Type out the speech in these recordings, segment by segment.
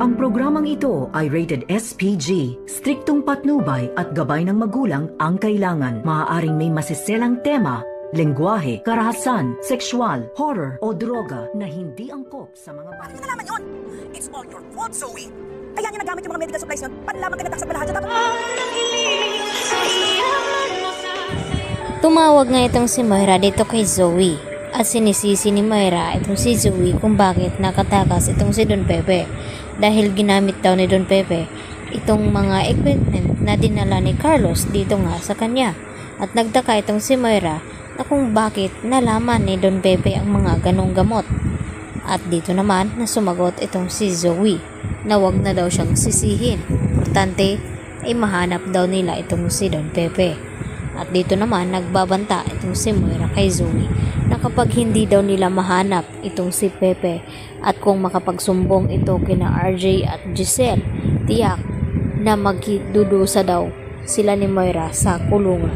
Ang programang ito ay rated SPG. Striktong patnubay at gabay ng magulang ang kailangan. Maaaring may masiselang tema, lengguwahe, karahasan, sexual, horror o droga na hindi angkop sa mga Paano niyo nalaman yun? It's all your fault, Zoe! Kaya niya nagamit yung mga medical supplies yun para lamang kayo sa balahan. Tumawag nga itong si Moira dito kay Zoe at sinisisi ni Moira itong si Zoe kung bakit nakatakas itong si Don Pepe dahil ginamit daw ni Don Pepe itong mga equipment na dinala ni Carlos dito nga sa kanya. At nagtaka itong si Moira na kung bakit nalaman ni Don Pepe ang mga ganong gamot. At dito naman na sumagot itong si Zoe na wag na daw siyang sisihin. Importante ay mahanap daw nila itong si Don Pepe. At dito naman nagbabanta itong si Moira kay Zoe na kapag hindi daw nila mahanap itong si Pepe at kung makapagsumbong ito kina RJ at Giselle, tiyak na magdudusa daw sila ni Moira sa kulungan.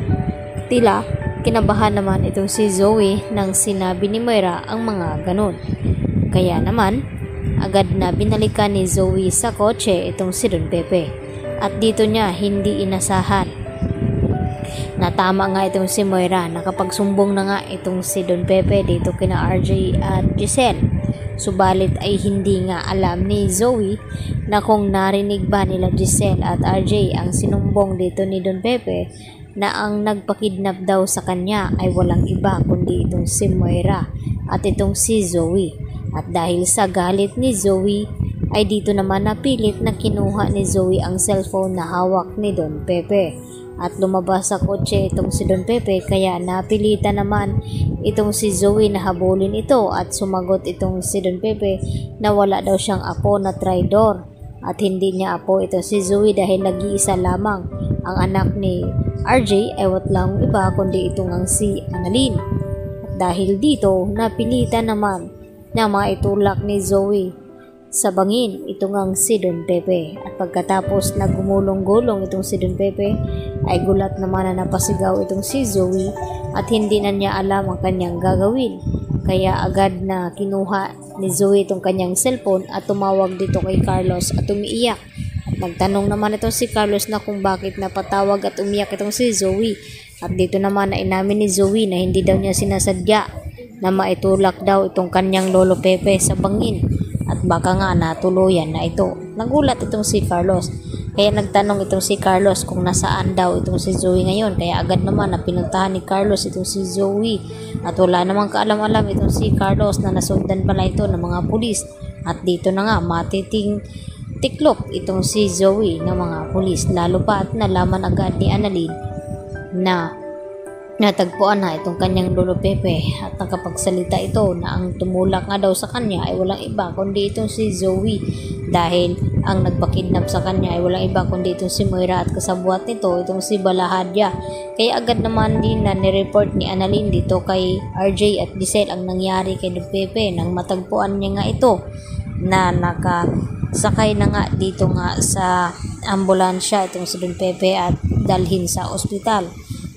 Tila kinabahan naman itong si Zoe nang sinabi ni Moira ang mga ganon. Kaya naman agad na binalikan ni Zoe sa kotse itong si Don Pepe at dito niya hindi inasahan natama nga itong si Moira. Nakapagsumbong na nga itong si Don Pepe dito kina RJ at Giselle. Subalit ay hindi nga alam ni Zoe na kung narinig ba nila Giselle at RJ ang sinumbong dito ni Don Pepe na ang nagpakidnap daw sa kanya ay walang iba kundi itong si Moira at itong si Zoe. At dahil sa galit ni Zoe ay dito naman napilit na kinuha ni Zoe ang cellphone na hawak ni Don Pepe. At lumabas sa kotse itong si Don Pepe kaya napilitan naman itong si Zoe na habulin ito at sumagot itong si Don Pepe na wala daw siyang apo na traidor at hindi niya apo ito si Zoe dahil nag-iisa lamang ang anak ni RJ ay lang iba kundi itong ang si Annalyn. At dahil dito napilitan naman na maitulak ni Zoe sa bangin itong ang si Don Pepe. At pagkatapos na gumulong-gulong itong si Don Pepe ay gulat naman na napasigaw itong si Zoe at hindi na niya alam ang kanyang gagawin. Kaya agad na kinuha ni Zoe itong kanyang cellphone at tumawag dito kay Carlos at umiiyak. At nagtanong naman itong si Carlos na kung bakit napatawag at umiyak itong si Zoe. At dito naman na inamin ni Zoe na hindi daw niya sinasadya na maitulak daw itong kanyang lolo Pepe sa bangin. At baka nga natuluyan na ito. Nagulat itong si Carlos. Kaya nagtanong itong si Carlos kung nasaan daw itong si Zoe ngayon. Kaya agad naman na pinuntahan ni Carlos itong si Zoe. At wala namang kaalam-alam itong si Carlos na nasundan pala ito ng mga pulis. At dito na nga tiklop itong si Zoe ng mga pulis. Lalo pa at nalaman agad ni Annalyn na natagpuan na itong kanyang lolo Pepe at nakapagsalita ito na ang tumulak nga daw sa kanya ay walang iba kundi itong si Zoe dahil ang nagpakidnap sa kanya ay walang iba kundi itong si Moira at kasabuat nito itong si Balahadya. Kaya agad naman din na nireport ni Annalyn dito kay RJ at Giselle ang nangyari kay Don Pepe nang matagpuan niya nga ito na nakasakay na nga dito nga sa ambulansya itong si Don Pepe at dalhin sa ospital.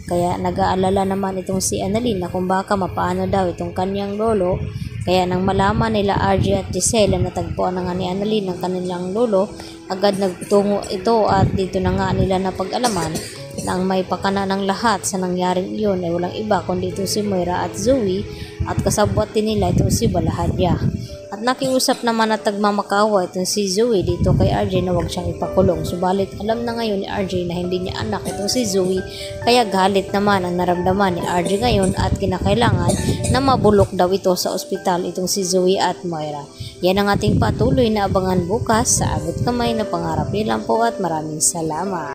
Kaya nag-aalala naman itong si Annalyn na kung baka mapaano daw itong kanyang lolo. Kaya nang malaman nila RJ at Giselle na natagpuan na nga ni Annalyn ng kanilang lolo, agad nagtungo ito at dito na nga nila napag-alaman na ang may pakana ng lahat sa nangyaring iyon ay walang iba kundi itong si Moira at Zoe at kasabwat din nila itong si Balahadya. At nakiusap naman at tagmamakawa itong si Zoe dito kay RJ na huwag siyang ipakulong. Subalit alam na ngayon ni RJ na hindi niya anak itong si Zoe kaya galit naman ang naramdaman ni RJ ngayon at kinakailangan na mabulok daw ito sa ospital itong si Zoe at Moira. Yan ang ating patuloy na abangan bukas sa Abot Kamay na Pangarap. Yan lang po at maraming salamat.